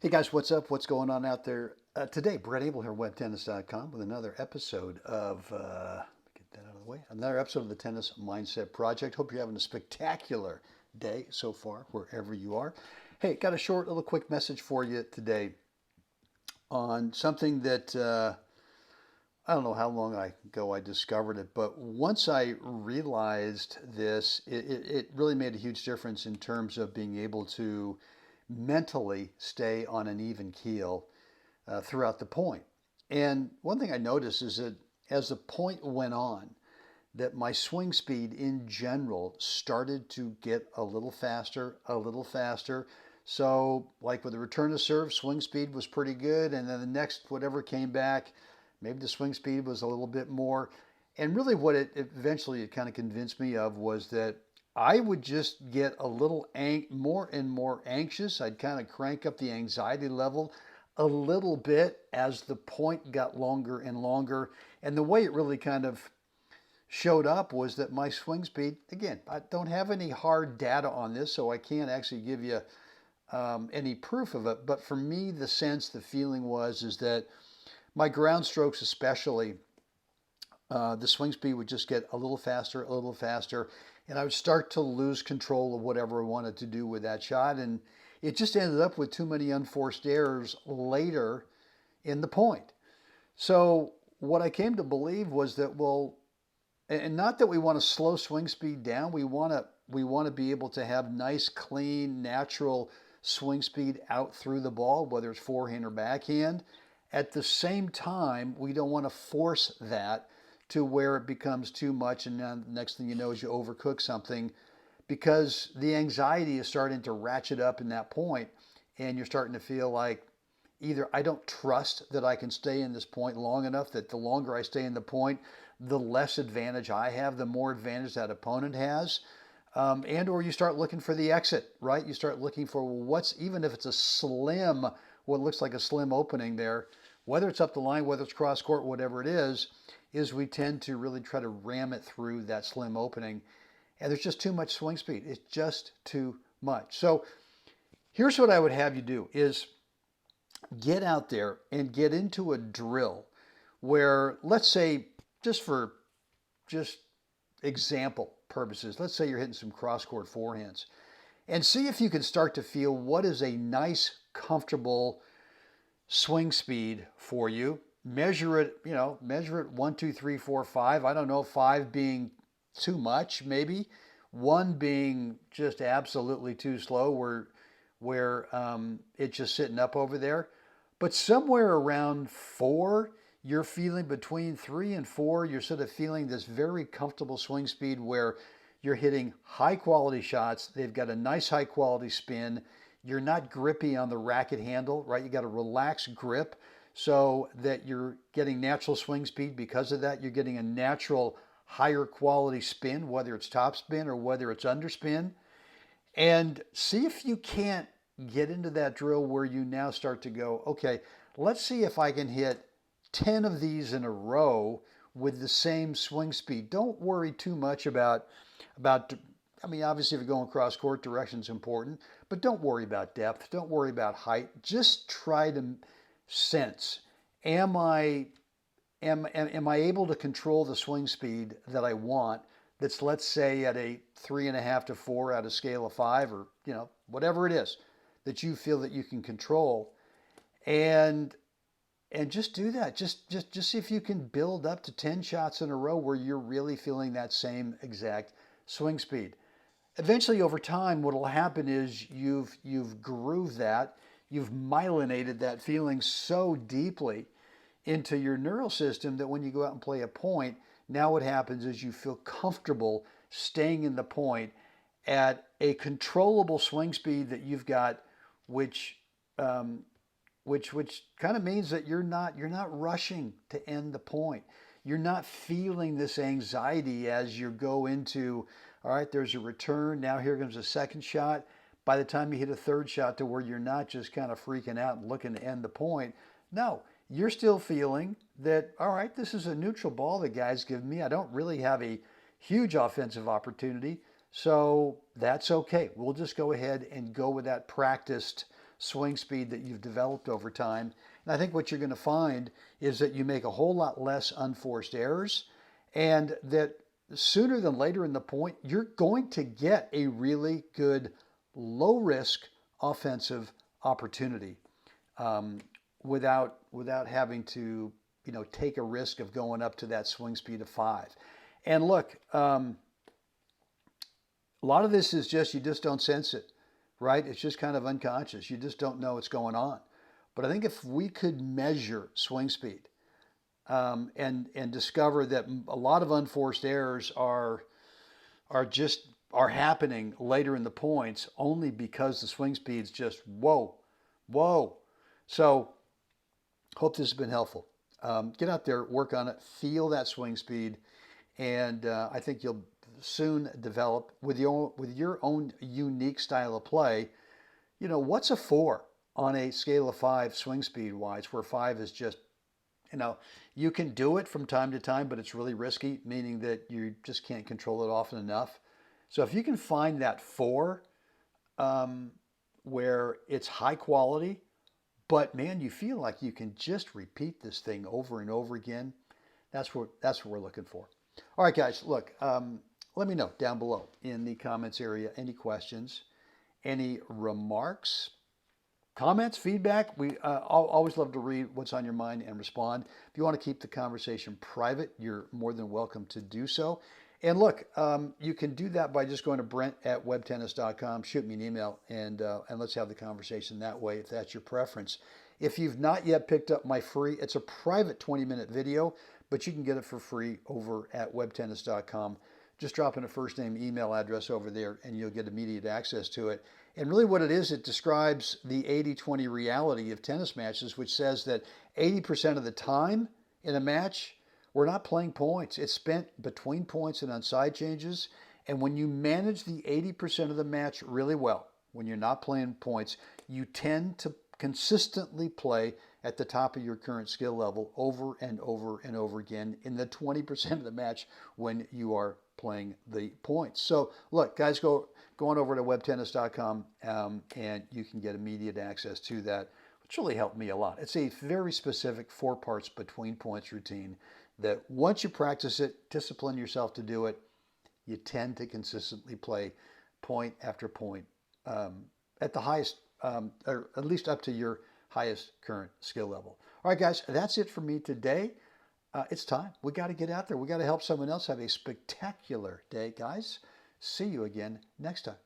Hey guys, what's up? What's going on out there? Today, Brent Abel here, webtennis.com, with another episode of, get that out of the way, another episode of the Tennis Mindset Project. Hope you're having a spectacular day so far, wherever you are. Hey, got a short little quick message for you today on something that I don't know how long ago I discovered it, but once I realized this, it really made a huge difference in terms of being able to mentally stay on an even keel throughout the point. And one thing I noticed is that as the point went on, that my swing speed in general started to get a little faster, a little faster. So, like with the return to serve, swing speed was pretty good, and then the next whatever came back, maybe the swing speed was a little bit more. And really, what it eventually it kind of convinced me of was that I would just get a little more and more anxious. I'd kind of crank up the anxiety level a little bit as the point got longer and longer. And the way it really kind of showed up was that my swing speed, again, I don't have any hard data on this, so I can't actually give you any proof of it. But for me, the sense, the feeling is that my ground strokes, especially, the swing speed would just get a little faster, and I would start to lose control of whatever I wanted to do with that shot. And it just ended up with too many unforced errors later in the point. So what I came to believe was that, well, and not that we want to slow swing speed down, we want to be able to have nice, clean, natural swing speed out through the ball, whether it's forehand or backhand. At the same time, we don't want to force that to where it becomes too much, and then the next thing you know is you overcook something, because the anxiety is starting to ratchet up in that point, and you're starting to feel like either I don't trust that I can stay in this point long enough, that the longer I stay in the point, the less advantage I have, the more advantage that opponent has. And or you start looking for the exit, right? You start looking for what's, even if it's a slim, what looks like a slim opening there, whether it's up the line, whether it's cross court, whatever it is we tend to really try to ram it through that slim opening. And there's just too much swing speed. It's just too much. So here's what I would have you do is get out there and get into a drill where, let's say, just example purposes, let's say you're hitting some cross-court forehands, and see if you can start to feel what is a nice, comfortable swing speed for you. Measure it, measure it 1, 2, 3, 4, 5. I don't know, 5 being too much, maybe. 1 being just absolutely too slow, where it's just sitting up over there. But somewhere around 4, you're feeling, between 3 and 4, you're sort of feeling this very comfortable swing speed where you're hitting high quality shots. They've got a nice high quality spin. You're not grippy on the racket handle, right? You got a relaxed grip so that you're getting natural swing speed. Because of that, you're getting a natural higher quality spin, whether it's top spin or whether it's underspin. And see if you can't get into that drill where you now start to go, okay, let's see if I can hit 10 of these in a row with the same swing speed. Don't worry too much about I mean, obviously, if you're going cross court, direction is important, but don't worry about depth. Don't worry about height. Just try to sense, am I able to control the swing speed that I want? That's, let's say, at a 3.5 to 4 out of scale of 5, or whatever it is that you feel that you can control, and just do that. Just see if you can build up to 10 shots in a row where you're really feeling that same exact swing speed. Eventually, over time, what will happen is you've grooved that, you've myelinated that feeling so deeply into your neural system that when you go out and play a point, now what happens is you feel comfortable staying in the point at a controllable swing speed that you've got, which kind of means that you're not rushing to end the point. You're not feeling this anxiety as you go into, all right, there's a return, now here comes a second shot. By the time you hit a third shot, to where you're not just kind of freaking out and looking to end the point. No, you're still feeling that, all right, this is a neutral ball the guy's giving me. I don't really have a huge offensive opportunity, so that's okay. We'll just go ahead and go with that practiced swing speed that you've developed over time. And I think what you're going to find is that you make a whole lot less unforced errors, and that sooner than later in the point, you're going to get a really good low risk offensive opportunity without having to take a risk of going up to that swing speed of 5. And look, a lot of this is just you just don't sense it, right? It's just kind of unconscious. You just don't know what's going on. But I think if we could measure swing speed and discover that a lot of unforced errors are happening later in the points only because the swing speed's just whoa. So hope this has been helpful. Get out there, work on it, feel that swing speed, and I think you'll soon develop with your own unique style of play. What's a 4 on a scale of 5 swing speed wise, where 5 is just, you can do it from time to time, but it's really risky, meaning that you just can't control it often enough. So if you can find that 4 where it's high quality, but man, you feel like you can just repeat this thing over and over again, that's what we're looking for. All right, guys, look, let me know down below in the comments area any questions, any remarks, comments, feedback. We always love to read what's on your mind and respond. If you want to keep the conversation private, you're more than welcome to do so. And look, you can do that by just going to brent@webtennis.com, shoot me an email, and let's have the conversation that way if that's your preference. If you've not yet picked up my free, it's a private 20-minute video, but you can get it for free over at webtennis.com. Just drop in a first name, email address over there, and you'll get immediate access to it. And really what it is, it describes the 80-20 reality of tennis matches, which says that 80% of the time in a match, we're not playing points. It's spent between points and on side changes. And when you manage the 80% of the match really well, when you're not playing points, you tend to consistently play at the top of your current skill level over and over and over again in the 20% of the match when you are playing the points. So look, guys, go on over to webtennis.com and you can get immediate access to that, which really helped me a lot. It's a very specific 4 parts between points routine that once you practice it, discipline yourself to do it, you tend to consistently play point after point at the highest, or at least up to your highest current skill level. All right, guys, that's it for me today. It's time. We got to get out there. We got to help someone else have a spectacular day, guys. See you again next time.